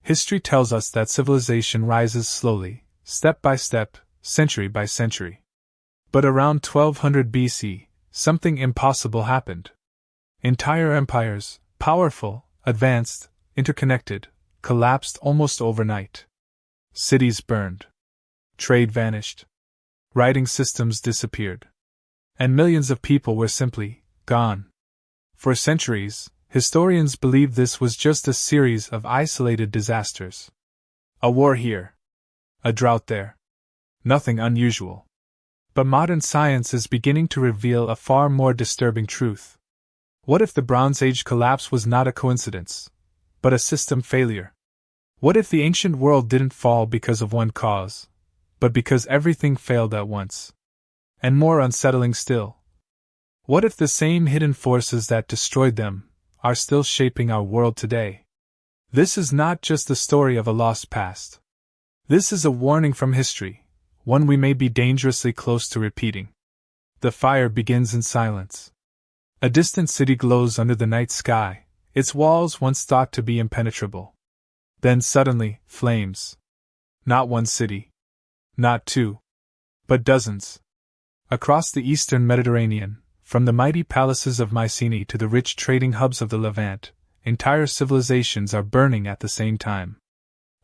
History tells us that civilization rises slowly, step by step, century by century. But around 1200 BC, something impossible happened. Entire empires, powerful, advanced, interconnected, collapsed almost overnight. Cities burned. Trade vanished. Writing systems disappeared. And millions of people were simply gone. For centuries, historians believed this was just a series of isolated disasters. A war here. A drought there. Nothing unusual. But modern science is beginning to reveal a far more disturbing truth. What if the Bronze Age collapse was not a coincidence, but a system failure? What if the ancient world didn't fall because of one cause, but because everything failed at once? And more unsettling still, what if the same hidden forces that destroyed them are still shaping our world today? This is not just the story of a lost past. This is a warning from history, one we may be dangerously close to repeating. The fire begins in silence. A distant city glows under the night sky, its walls once thought to be impenetrable. Then suddenly, flames. Not one city. Not two. But dozens. Across the eastern Mediterranean, from the mighty palaces of Mycenae to the rich trading hubs of the Levant, entire civilizations are burning at the same time.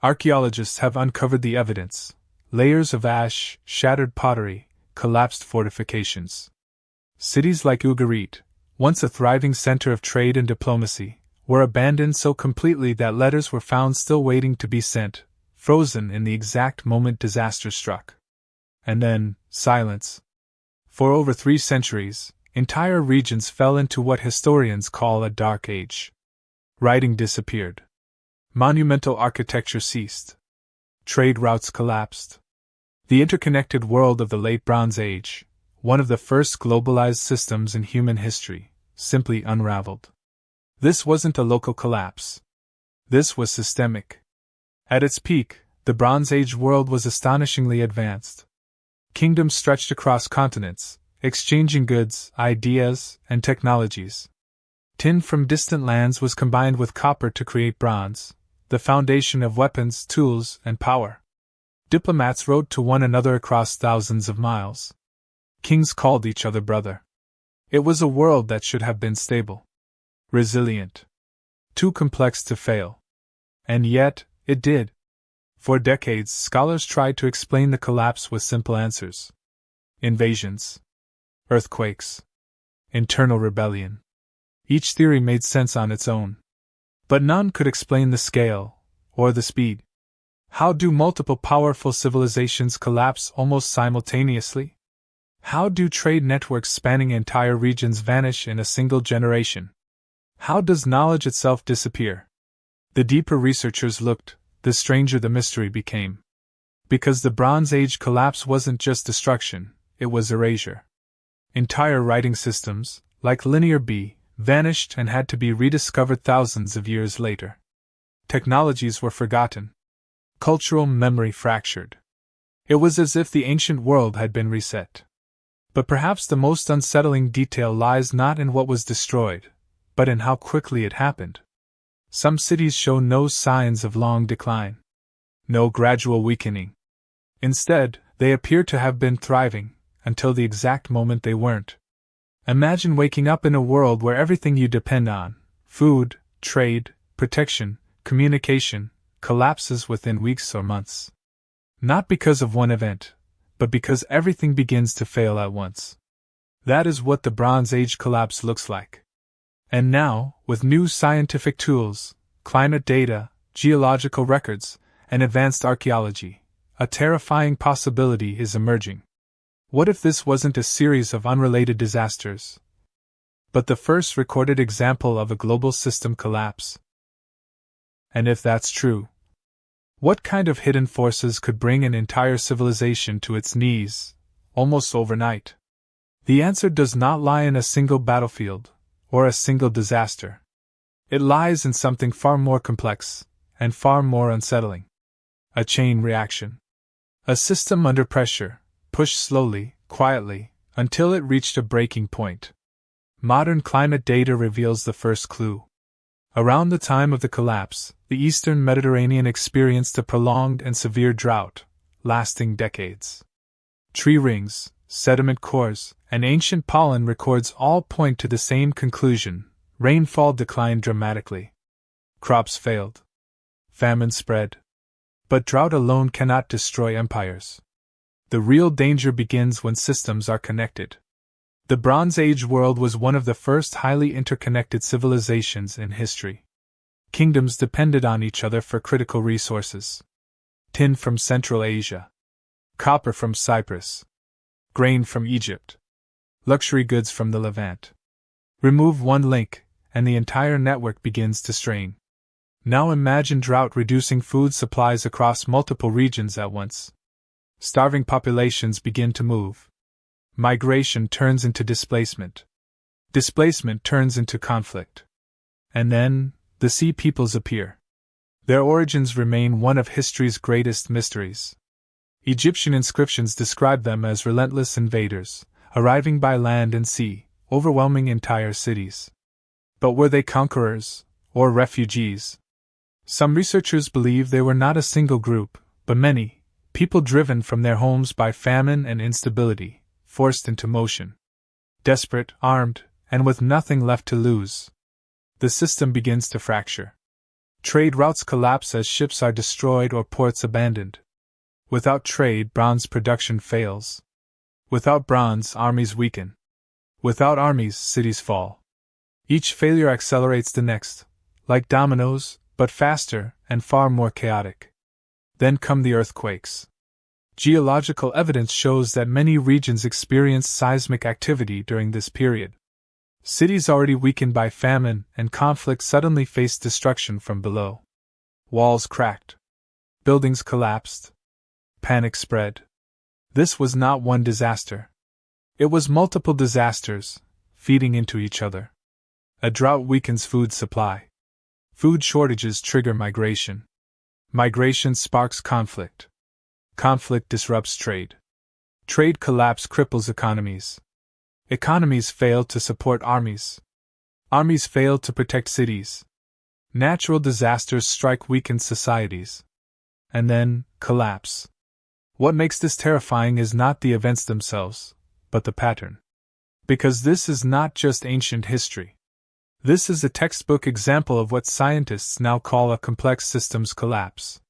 Archaeologists have uncovered the evidence: layers of ash, shattered pottery, collapsed fortifications. Cities like Ugarit, once a thriving center of trade and diplomacy, were abandoned so completely that letters were found still waiting to be sent, frozen in the exact moment disaster struck. And then, silence. For over 3 centuries, entire regions fell into what historians call a dark age. Writing disappeared. Monumental architecture ceased. Trade routes collapsed. The interconnected world of the late Bronze Age, one of the first globalized systems in human history, simply unraveled. This wasn't a local collapse. This was systemic. At its peak, the Bronze Age world was astonishingly advanced. Kingdoms stretched across continents, exchanging goods, ideas, and technologies. Tin from distant lands was combined with copper to create bronze, the foundation of weapons, tools, and power. Diplomats wrote to one another across thousands of miles. Kings called each other brother. It was a world that should have been stable, resilient, too complex to fail. And yet, it did. For decades, scholars tried to explain the collapse with simple answers. Invasions. Earthquakes. Internal rebellion. Each theory made sense on its own. But none could explain the scale, or the speed. How do multiple powerful civilizations collapse almost simultaneously? How do trade networks spanning entire regions vanish in a single generation? How does knowledge itself disappear? The deeper researchers looked, the stranger the mystery became. Because the Bronze Age collapse wasn't just destruction, it was erasure. Entire writing systems, like Linear B, vanished and had to be rediscovered thousands of years later. Technologies were forgotten. Cultural memory fractured. It was as if the ancient world had been reset. But perhaps the most unsettling detail lies not in what was destroyed, but in how quickly it happened. Some cities show no signs of long decline. No gradual weakening. Instead, they appear to have been thriving, until the exact moment they weren't. Imagine waking up in a world where everything you depend on, food, trade, protection, communication, collapses within weeks or months. Not because of one event, but because everything begins to fail at once. That is what the Bronze Age collapse looks like. And now, with new scientific tools, climate data, geological records, and advanced archaeology, a terrifying possibility is emerging. What if this wasn't a series of unrelated disasters, but the first recorded example of a global system collapse? And if that's true, what kind of hidden forces could bring an entire civilization to its knees, almost overnight? The answer does not lie in a single battlefield, or a single disaster. It lies in something far more complex, and far more unsettling. A chain reaction. A system under pressure, pushed slowly, quietly, until it reached a breaking point. Modern climate data reveals the first clue. Around the time of the collapse, the the eastern Mediterranean experienced a prolonged and severe drought, lasting decades. Tree rings, sediment cores, and ancient pollen records all point to the same conclusion: rainfall declined dramatically. Crops failed. Famine spread. But drought alone cannot destroy empires. The real danger begins when systems are connected. The Bronze Age world was one of the first highly interconnected civilizations in history. Kingdoms depended on each other for critical resources. Tin from Central Asia. Copper from Cyprus. Grain from Egypt. Luxury goods from the Levant. Remove one link, and the entire network begins to strain. Now imagine drought reducing food supplies across multiple regions at once. Starving populations begin to move. Migration turns into displacement. Displacement turns into conflict. And then, the Sea Peoples appear. Their origins remain one of history's greatest mysteries. Egyptian inscriptions describe them as relentless invaders, arriving by land and sea, overwhelming entire cities. But were they conquerors, or refugees? Some researchers believe they were not a single group, but many, people driven from their homes by famine and instability, forced into motion. Desperate, armed, and with nothing left to lose. The system begins to fracture. Trade routes collapse as ships are destroyed or ports abandoned. Without trade, bronze production fails. Without bronze, armies weaken. Without armies, cities fall. Each failure accelerates the next, like dominoes, but faster and far more chaotic. Then come the earthquakes. Geological evidence shows that many regions experienced seismic activity during this period. Cities already weakened by famine and conflict suddenly faced destruction from below. Walls cracked. Buildings collapsed. Panic spread. This was not one disaster. It was multiple disasters, feeding into each other. A drought weakens food supply. Food shortages trigger migration. Migration sparks conflict. Conflict disrupts trade. Trade collapse cripples economies. Economies fail to support armies. Armies fail to protect cities. Natural disasters strike weakened societies. And then, collapse. What makes this terrifying is not the events themselves, but the pattern. Because this is not just ancient history. This is a textbook example of what scientists now call a complex systems collapse.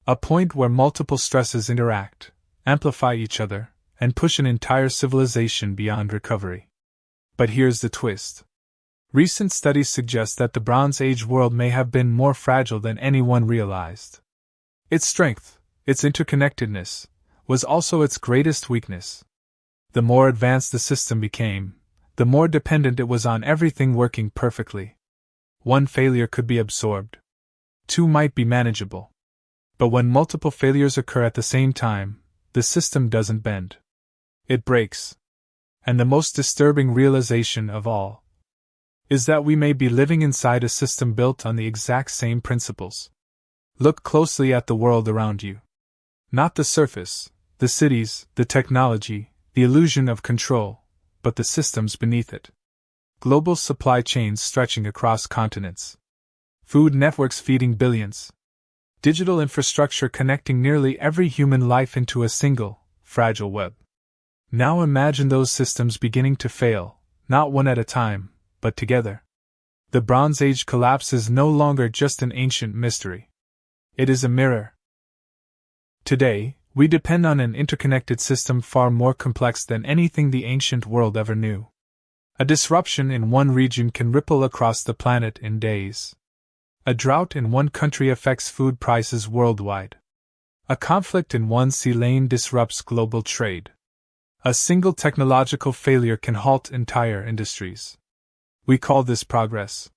A point where multiple stresses interact, amplify each other, and push an entire civilization beyond recovery. But here's the twist. Recent studies suggest that the Bronze Age world may have been more fragile than anyone realized. Its strength, its interconnectedness, was also its greatest weakness. The more advanced the system became, the more dependent it was on everything working perfectly. One failure could be absorbed. Two might be manageable. But when multiple failures occur at the same time, the system doesn't bend. It breaks. And the most disturbing realization of all is that we may be living inside a system built on the exact same principles. Look closely at the world around you. Not the surface, the cities, the technology, the illusion of control, but the systems beneath it. Global supply chains stretching across continents. Food networks feeding billions. Digital infrastructure connecting nearly every human life into a single, fragile web. Now imagine those systems beginning to fail, not one at a time, but together. The Bronze Age collapse is no longer just an ancient mystery. It is a mirror. Today, we depend on an interconnected system far more complex than anything the ancient world ever knew. A disruption in one region can ripple across the planet in days. A drought in one country affects food prices worldwide. A conflict in one sea lane disrupts global trade. A single technological failure can halt entire industries. We call this progress.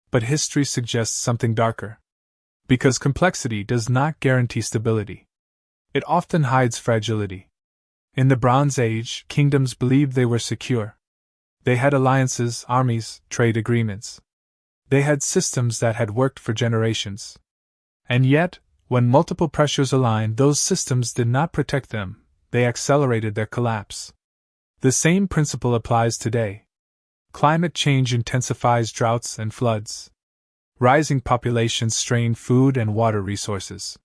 But history suggests something darker. Because complexity does not guarantee stability. It often hides fragility. In the Bronze Age, kingdoms believed they were secure. They had alliances, armies, trade agreements. They had systems that had worked for generations. And yet, when multiple pressures aligned, those systems did not protect them, they accelerated their collapse. The same principle applies today. Climate change intensifies droughts and floods. Rising populations strain food and water resources.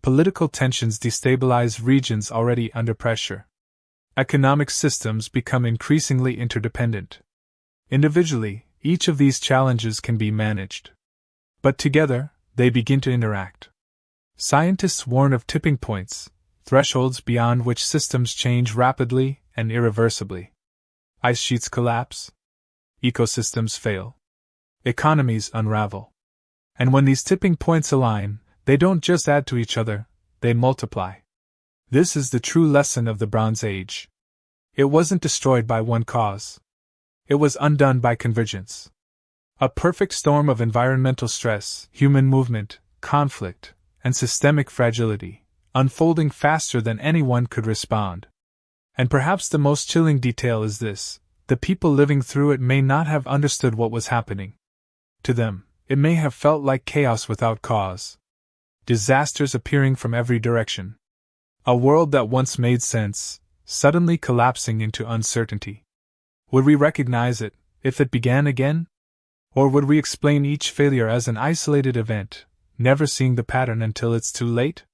Political tensions destabilize regions already under pressure. Economic systems become increasingly interdependent. Individually, each of these challenges can be managed. But together, they begin to interact. Scientists warn of tipping points, thresholds beyond which systems change rapidly and irreversibly. Ice sheets collapse. Ecosystems fail. Economies unravel. And when these tipping points align, they don't just add to each other, they multiply. This is the true lesson of the Bronze Age. It wasn't destroyed by one cause. It was undone by convergence. A perfect storm of environmental stress, human movement, conflict, and systemic fragility, unfolding faster than anyone could respond. And perhaps the most chilling detail is this: the people living through it may not have understood what was happening. To them, it may have felt like chaos without cause. Disasters appearing from every direction. A world that once made sense, suddenly collapsing into uncertainty. Would we recognize it, if it began again? Or would we explain each failure as an isolated event, never seeing the pattern until it's too late?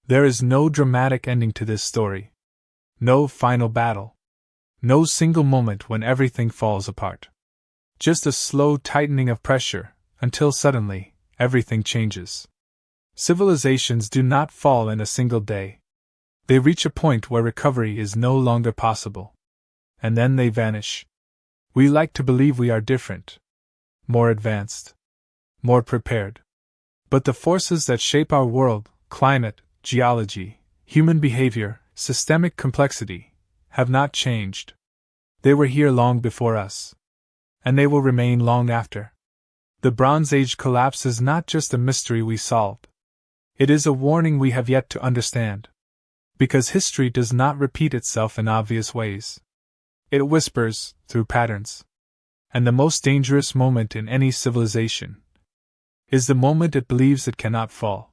There is no dramatic ending to this story. No final battle. No single moment when everything falls apart. Just a slow tightening of pressure, until suddenly, everything changes. Civilizations do not fall in a single day. They reach a point where recovery is no longer possible. And then they vanish. We like to believe we are different. More advanced. More prepared. But the forces that shape our world, climate, geology, human behavior, systemic complexity, have not changed. They were here long before us. And they will remain long after. The Bronze Age collapse is not just a mystery we solved. It is a warning we have yet to understand. Because history does not repeat itself in obvious ways. It whispers, through patterns. And the most dangerous moment in any civilization is the moment it believes it cannot fall.